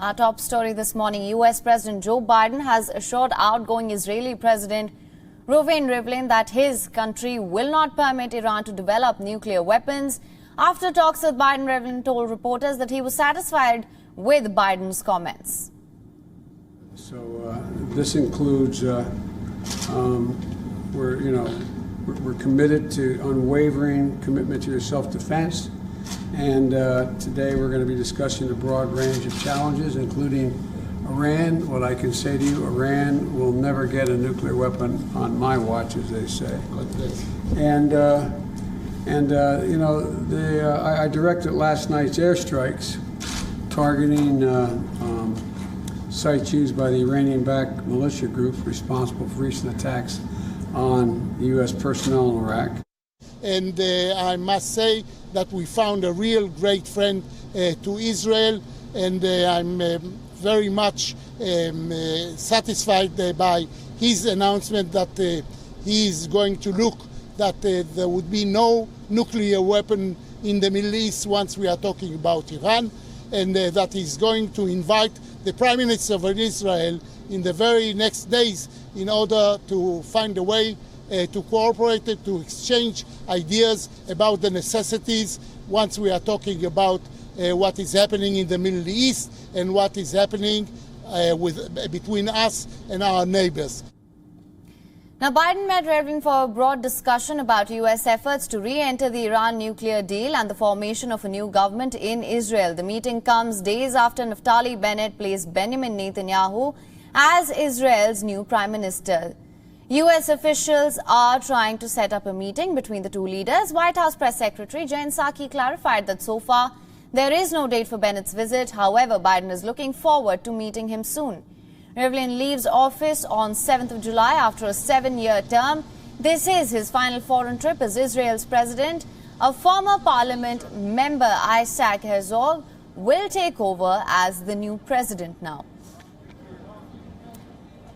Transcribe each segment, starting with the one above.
Our top story this morning, US President Joe Biden has assured outgoing Israeli President Reuven Rivlin that his country will not permit Iran to develop nuclear weapons. After talks with Biden, Rivlin told reporters that he was satisfied with Biden's comments. So this includes we're committed to unwavering commitment to self-defense. And today we're going to be discussing a broad range of challenges, including Iran. What I can say to you, Iran will never get a nuclear weapon on my watch, as they say. I directed last night's airstrikes targeting sites used by the Iranian-backed militia group responsible for recent attacks on U.S. personnel in Iraq. And I must say that we found a real great friend to Israel, and I'm very much satisfied by his announcement that he is going to look that there would be no nuclear weapon in the Middle East once we are talking about Iran, and that he's going to invite the Prime Minister of Israel in the very next days in order to find a way to cooperate, to exchange ideas about the necessities once we are talking about what is happening in the Middle East and what is happening between us and our neighbors. Now, Biden met Rivlin for a broad discussion about U.S. efforts to re-enter the Iran nuclear deal and the formation of a new government in Israel. The meeting comes days after Naftali Bennett placed Benjamin Netanyahu as Israel's new prime minister. U.S. officials are trying to set up a meeting between the two leaders. White House Press Secretary Jen Psaki clarified that so far there is no date for Bennett's visit. However, Biden is looking forward to meeting him soon. Rivlin leaves office on 7th of July after a 7-year term. This is his final foreign trip as Israel's president. A former parliament member, Isaac Herzog, will take over as the new president now.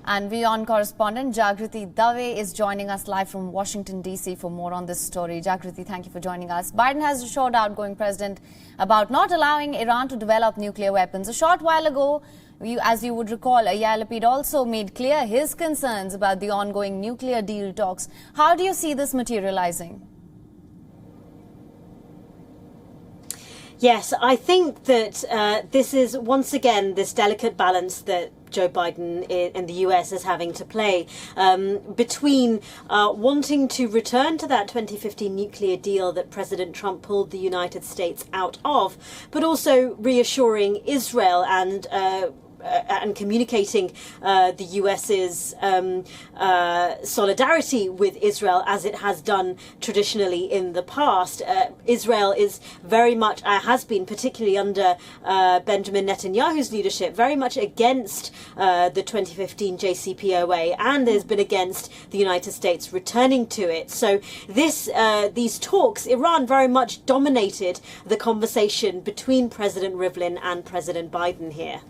And WION correspondent Jagriti Dave is joining us live from Washington, D.C. for more on this story. Jagriti, thank you for joining us. Biden has assured outgoing president about not allowing Iran to develop nuclear weapons. A short while ago, as you would recall, Yair Lapid also made clear his concerns about the ongoing nuclear deal talks. How do you see this materializing? Yes, I think that this is once again this delicate balance that Joe Biden in the US is having to play between wanting to return to that 2015 nuclear deal that President Trump pulled the United States out of, but also reassuring Israel and communicating the US's solidarity with Israel as it has done traditionally in the past. Israel is very much, has been particularly under Benjamin Netanyahu's leadership, very much against the 2015 JCPOA and has been against the United States returning to it. So these talks, Iran very much dominated the conversation between President Rivlin and President Biden here.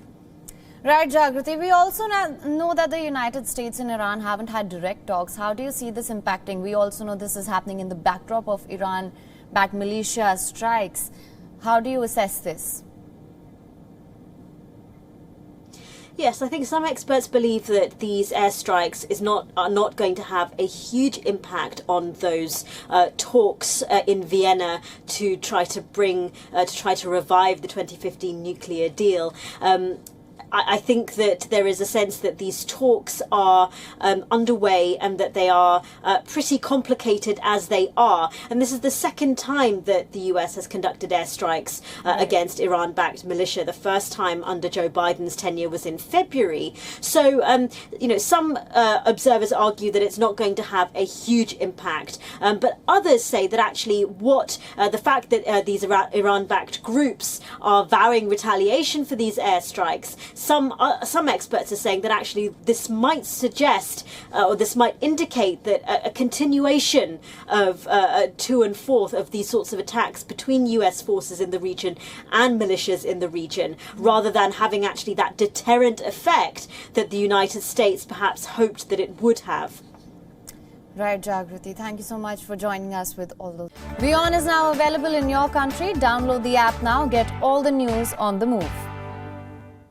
Right, Jagriti. We also know that the United States and Iran haven't had direct talks. How do you see this impacting? We also know this is happening in the backdrop of Iran-backed militia strikes. How do you assess this? Yes, I think some experts believe that these airstrikes are not going to have a huge impact on those talks in Vienna to try to revive the 2015 nuclear deal. I think that there is a sense that these talks are underway and that they are pretty complicated as they are. And this is the second time that the US has conducted airstrikes against Iran-backed militia. The first time under Joe Biden's tenure was in February. So, some observers argue that it's not going to have a huge impact. But others say that actually the fact that these Iran-backed groups are vowing retaliation for these airstrikes, some experts are saying that actually this might suggest or this might indicate that a continuation of to and forth of these sorts of attacks between US forces in the region and militias in the region, rather than having actually that deterrent effect that the United States perhaps hoped that it would have. Right, Jagriti. Thank you so much for joining us with all those. WION is now available in your country. Download the app now. Get all the news on the move.